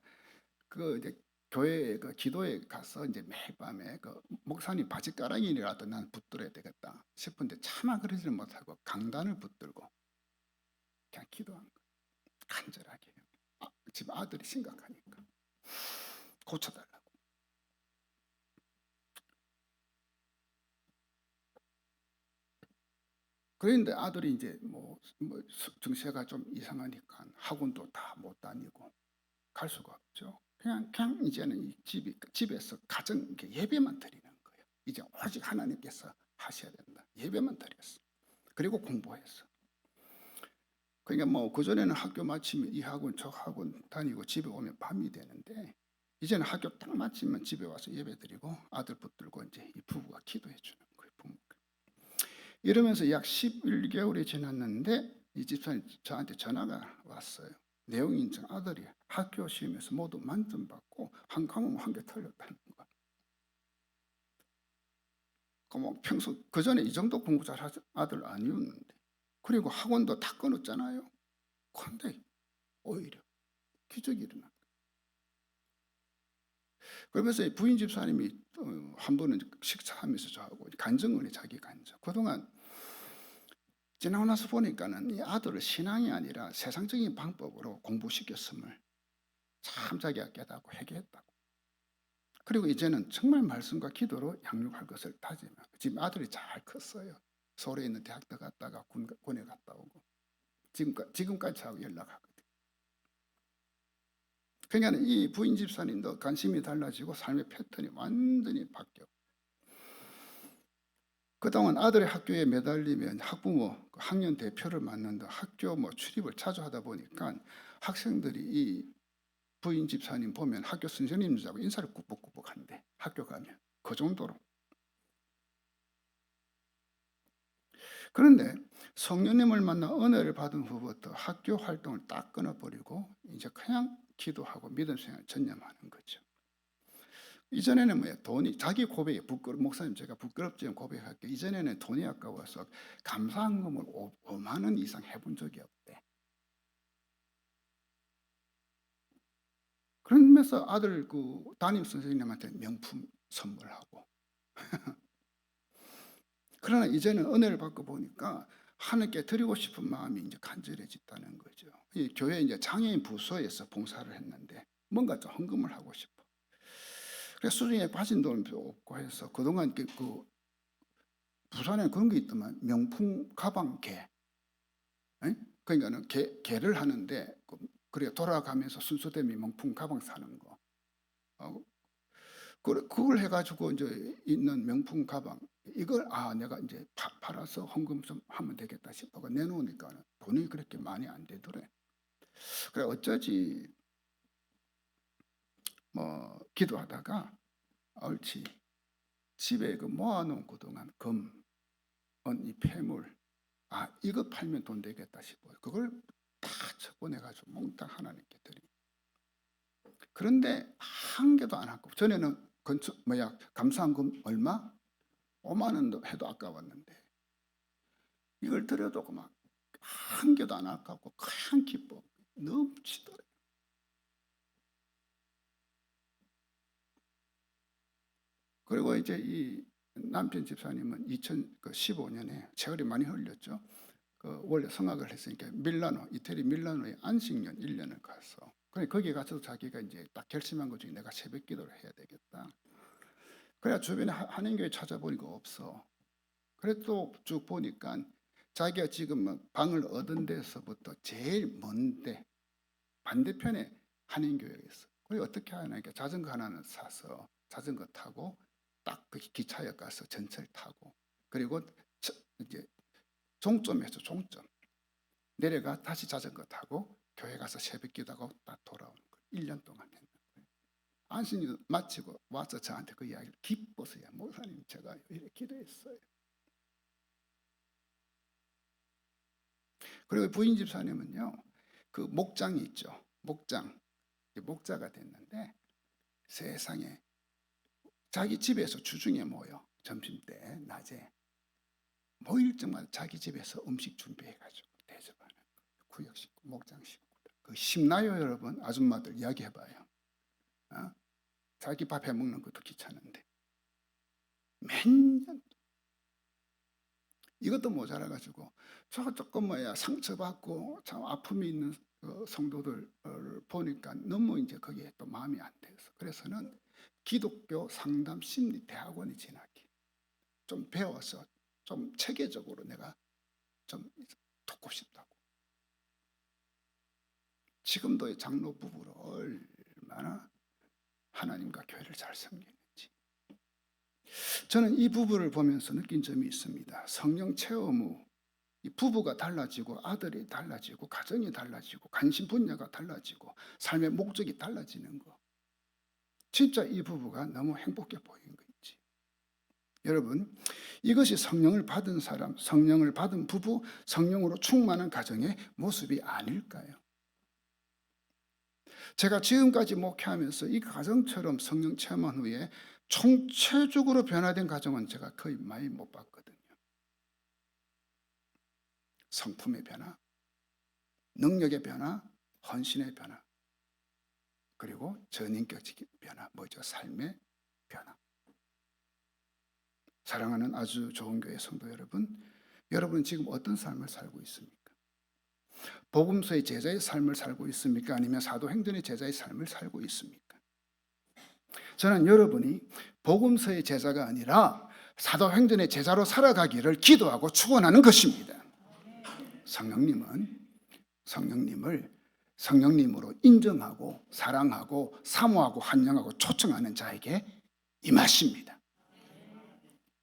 그 이제 교회 그 기도에 가서 이제 매일 밤에 그 목사님 바지가랑이라도 난 붙들어야 되겠다 싶은데 차마 그러지는 못하고 강단을 붙들고 그냥 기도한 거예요. 간절하게. 지금 아들이 심각하니까 고쳐달라고. 그런데 아들이 이제 뭐 증세가 좀 이상하니까 학원도 다 못 다니고 갈 수가 없죠. 그냥 이제는 이 집에서 가정 예배만 드리는 거예요. 이제 오직 하나님께서 하셔야 된다. 예배만 드렸어. 그리고 공부했어. 그러니까 뭐 그전에는 학교 마치면 이 학원 저 학원 다니고 집에 오면 밤이 되는데 이제는 학교 딱 마치면 집에 와서 예배 드리고 아들 붙들고 이제 이 부부가 기도해 주는 거예요. 부모가. 이러면서 약 11개월이 지났는데 이 집사님 저한테 전화가 왔어요. 내용이 이제 아들이 학교 시험에서 모두 만점 받고 한 과목 한 개 틀렸다는 거야. 뭐 평소 그 전에 이 정도 공부 잘하는 아들 아니었는데, 그리고 학원도 다 끊었잖아요. 근데 오히려 기적이 일어나. 그러면서 부인 집사님이 한 번은 식사하면서 저하고 간증을 해, 자기 간증. 그동안 지나고 나서 보니까는 이 아들을 신앙이 아니라 세상적인 방법으로 공부시켰음을 참 자기가 깨닫고 회개했다고. 그리고 이제는 정말 말씀과 기도로 양육할 것을 다짐하고 지금 아들이 잘 컸어요. 서울에 있는 대학도 갔다가 군에 갔다 오고 지금까지 하고 연락하거든요. 그러니까 이 부인 집사님도 관심이 달라지고 삶의 패턴이 완전히 바뀌어. 그동안 아들의 학교에 매달리면 학부모 학년 대표를 맡는다 학교 뭐 출입을 자주 하다 보니까 학생들이 이 부인 집사님 보면 학교 선생님들하고 인사를 꾸벅꾸벅 한대. 학교 가면 그 정도로. 그런데 성령님을 만나 은혜를 받은 후부터 학교 활동을 딱 끊어버리고 이제 그냥 기도하고 믿음 생활 전념하는 거죠. 이전에는 뭐야, 돈이 자기 고백에 목사님 제가 부끄럽지만 고백할게요. 이전에는 돈이 아까워서 감사한금을 5만 원 이상 해본 적이 없대. 그러면서 아들 그 담임 선생님한테 명품 선물하고. 그러나 이제는 은혜를 받고 보니까 하나님께 드리고 싶은 마음이 이제 간절해졌다는 거죠. 이 교회 이제 장애인 부서에서 봉사를 했는데 뭔가 좀 헌금을 하고 싶어. 그래서 수중에 빠진 돈도 없고 해서 그동안 그 부산에 그런 게 있더만 명품 가방 개. 그러니까는 개를 하는데 그래 돌아가면서 순서대로 명품 가방 사는 거. 그걸 해가지고 이제 있는 명품 가방 이걸 내가 이제 팔아서 헌금 좀 하면 되겠다 싶어가 내놓으니까 돈이 그렇게 많이 안 되더래. 그래 어쩌지 뭐 기도하다가 옳지 집에 그 모아놓은 그동안 이 폐물 이거 팔면 돈 되겠다 싶어요. 그걸 다 처분해가지고 몽땅 하나님께 드리. 그런데 한 개도 안 하고 전에는 감사한금 얼마? 5만 원도 해도 아까웠는데 이걸 드려도 막 한 개도 안 아깝고 그냥 기뻐 넘치더래. 그리고 이제 이 남편 집사님은 2015년에 세월이 많이 흘렸죠. 원래 성악을 했으니까 이태리 밀라노에 안식년 1년을 갔어. 그래 거기 가서 자기가 이제 딱 결심한 것 중에 내가 새벽 기도를 해야 되겠다. 그래 주변에 한인교회 찾아보니까 없어. 그래 또 쭉 보니까 자기가 지금 방을 얻은 데서부터 제일 먼데 반대편에 한인교회가 있어. 그래 어떻게 하냐니까 자전거 하나는 사서 자전거 타고 딱 그 기차역 가서 전철 타고 그리고 이제 종점에서 종점 내려가 다시 자전거 타고 교회 가서 새벽 기도하고 딱 돌아오는 거예요. 1년 동안 했는 거예요. 안신일 마치고 와서 저한테 그 이야기를 기뻐서요. 목사님 제가 이렇게 기도했어요. 그리고 부인 집사님은요, 그 목장이 있죠. 목자가 됐는데 세상에 자기 집에서 주중에 모여 점심때 낮에 모일 때마다 자기 집에서 음식 준비해가지고 대접하는 구역 식구, 목장 식구들. 그 쉽나요, 여러분? 아줌마들 이야기해봐요. 어? 자기 밥 해먹는 것도 귀찮은데 맨날 이것도 모자라가지고 저 조금 상처받고 참 아픔이 있는 성도들 보니까 너무 이제 거기에 또 마음이 안 돼서, 그래서는 기독교 상담 심리 대학원에 진학해 좀 배워서 좀 체계적으로 내가 좀 돕고 싶다고. 지금도 이 장로 부부로 얼마나 하나님과 교회를 잘 섬기는지. 저는 이 부부를 보면서 느낀 점이 있습니다. 성령 체험 후 이 부부가 달라지고 아들이 달라지고 가정이 달라지고 관심 분야가 달라지고 삶의 목적이 달라지는 거. 진짜 이 부부가 너무 행복해 보이는 거 있지. 여러분, 이것이 성령을 받은 사람, 성령을 받은 부부, 성령으로 충만한 가정의 모습이 아닐까요? 제가 지금까지 목회하면서 이 가정처럼 성령 체험한 후에 총체적으로 변화된 가정은 제가 거의 많이 못 봤거든요. 성품의 변화, 능력의 변화, 헌신의 변화, 그리고 전인격적인 변화, 삶의 변화. 사랑하는 아주 좋은 교회 성도 여러분, 여러분은 지금 어떤 삶을 살고 있습니까? 복음서의 제자의 삶을 살고 있습니까? 아니면 사도행전의 제자의 삶을 살고 있습니까? 저는 여러분이 복음서의 제자가 아니라 사도행전의 제자로 살아가기를 기도하고 축원하는 것입니다. 성령님을 성령님으로 인정하고 사랑하고 사모하고 환영하고 초청하는 자에게 임하십니다.